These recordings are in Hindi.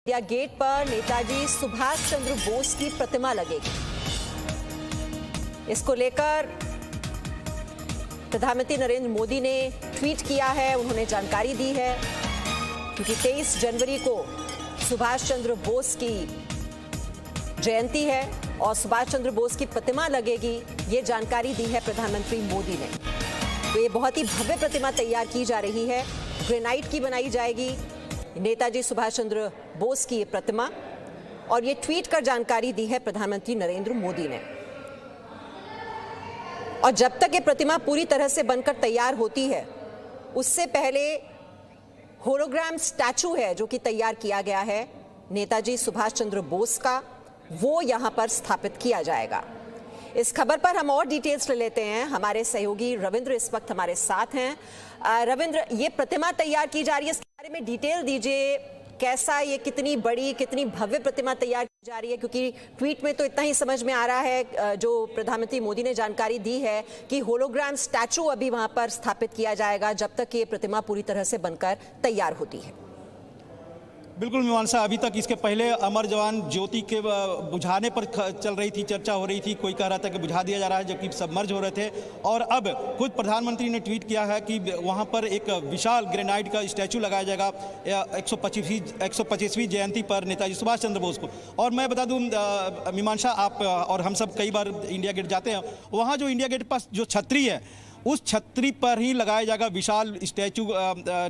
इंडिया गेट पर नेताजी सुभाष चंद्र बोस की प्रतिमा लगेगी। इसको लेकर प्रधानमंत्री नरेंद्र मोदी ने ट्वीट किया है, उन्होंने जानकारी दी है क्योंकि 23 जनवरी को सुभाष चंद्र बोस की जयंती है और सुभाष चंद्र बोस की प्रतिमा लगेगी, ये जानकारी दी है प्रधानमंत्री मोदी ने। तो ये बहुत ही भव्य प्रतिमा तैयार की जा रही है, ग्रेनाइट की बनाई जाएगी नेताजी सुभाष चंद्र बोस की ये प्रतिमा, और ये ट्वीट कर जानकारी दी है प्रधानमंत्री नरेंद्र मोदी ने। और जब तक ये प्रतिमा पूरी तरह से बनकर तैयार होती है, उससे पहले होलोग्राम स्टैचू है जो कि तैयार किया गया है नेताजी सुभाष चंद्र बोस का, वो यहां पर स्थापित किया जाएगा। इस खबर पर हम और डिटेल्स ले लेते हैं। हमारे सहयोगी रविंद्र इस वक्त हमारे साथ हैं। रविंद्र, ये प्रतिमा तैयार की जा रही है, इसके बारे में डिटेल दीजिए। कैसा, ये कितनी बड़ी, कितनी भव्य प्रतिमा तैयार की जा रही है? क्योंकि ट्वीट में तो इतना ही समझ में आ रहा है, जो प्रधानमंत्री मोदी ने जानकारी दी है कि होलोग्राम स्टैचू अभी वहां पर स्थापित किया जाएगा जब तक ये प्रतिमा पूरी तरह से बनकर तैयार होती है। बिल्कुल मीमांसा, अभी तक इसके पहले अमर जवान ज्योति के बुझाने पर चल रही थी, चर्चा हो रही थी। कोई कह रहा था कि बुझा दिया जा रहा है जबकि सबमर्ज हो रहे थे, और अब खुद प्रधानमंत्री ने ट्वीट किया है कि वहां पर एक विशाल ग्रेनाइट का स्टैचू लगाया जाएगा 125वीं जयंती पर नेताजी सुभाष चंद्र बोस को। और मैं बता दूं मीमांसा, आप और हम सब कई बार इंडिया गेट जाते हैं, वहाँ जो इंडिया गेट पास जो छतरी है, उस छतरी पर ही लगाया जाएगा विशाल स्टैचू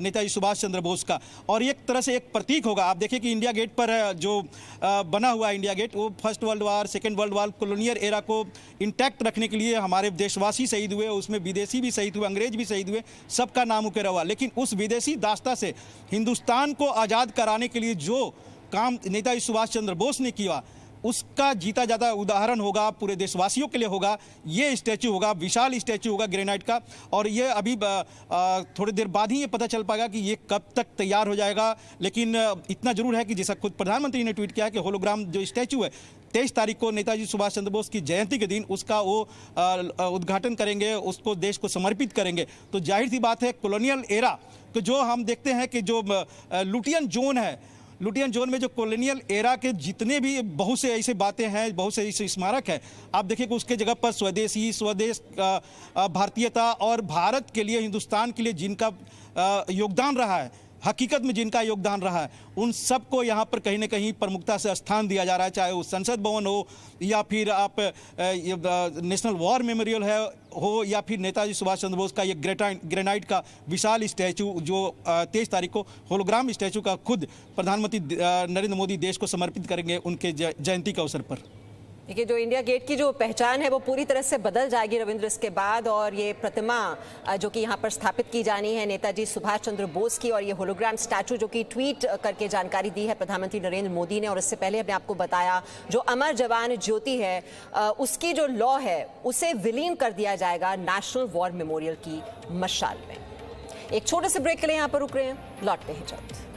नेताजी सुभाष चंद्र बोस का, और एक तरह से एक प्रतीक होगा। आप देखिए कि इंडिया गेट पर जो बना हुआ इंडिया गेट, वो first world war, second world war, colonial era को इंटैक्ट रखने के लिए हमारे देशवासी शहीद हुए, उसमें विदेशी भी शहीद हुए, अंग्रेज भी शहीद हुए, सबका नाम उकेरा हुआ। लेकिन उस विदेशी दास्ता से हिंदुस्तान को आज़ाद कराने के लिए जो काम नेताजी सुभाष चंद्र बोस ने किया, उसका जीता जाता उदाहरण होगा, पूरे देशवासियों के लिए होगा। ये स्टैचू होगा, विशाल स्टैचू होगा ग्रेनाइट का, और ये अभी थोड़ी देर बाद ही ये पता चल पाएगा कि ये कब तक तैयार हो जाएगा। लेकिन इतना जरूर है कि जैसा खुद प्रधानमंत्री ने ट्वीट किया कि होलोग्राम जो स्टैचू है 23 तारीख को नेताजी सुभाष चंद्र बोस की जयंती के दिन उसका वो उद्घाटन करेंगे, उसको देश को समर्पित करेंगे। तो जाहिर सी बात है, कॉलोनियल एरा तो जो हम देखते हैं कि जो लुटियन जोन है, लुटियन जोन में जो कॉलोनियल एरा के जितने भी बहुत से ऐसे बातें हैं, बहुत से ऐसे स्मारक है, आप देखिए कि उसके जगह पर स्वदेश भारतीयता और भारत के लिए, हिंदुस्तान के लिए जिनका योगदान रहा है, हकीकत में जिनका योगदान रहा है, उन सबको यहाँ पर कहीं ना कहीं प्रमुखता से स्थान दिया जा रहा है। चाहे वो संसद भवन हो, या फिर आप नेशनल वॉर मेमोरियल हो, या फिर नेताजी सुभाष चंद्र बोस का ये ग्रेनाइट का विशाल स्टैचू जो 23 तारीख को होलोग्राम स्टैचू का खुद प्रधानमंत्री नरेंद्र मोदी देश को समर्पित करेंगे उनके जयंती के अवसर पर। देखिए, जो इंडिया गेट की जो पहचान है वो पूरी तरह से बदल जाएगी रविंद्र इसके बाद, और ये प्रतिमा जो कि यहाँ पर स्थापित की जानी है नेताजी सुभाष चंद्र बोस की, और ये होलोग्राम स्टैचू जो कि ट्वीट करके जानकारी दी है प्रधानमंत्री नरेंद्र मोदी ने। और इससे पहले हमने आपको बताया जो अमर जवान ज्योति है, उसकी जो लौ है उसे विलीन कर दिया जाएगा नेशनल वॉर मेमोरियल की मशाल में। एक छोटे से ब्रेक के लिए यहाँ पर रुक रहे हैं, लौटते हैं जल्द।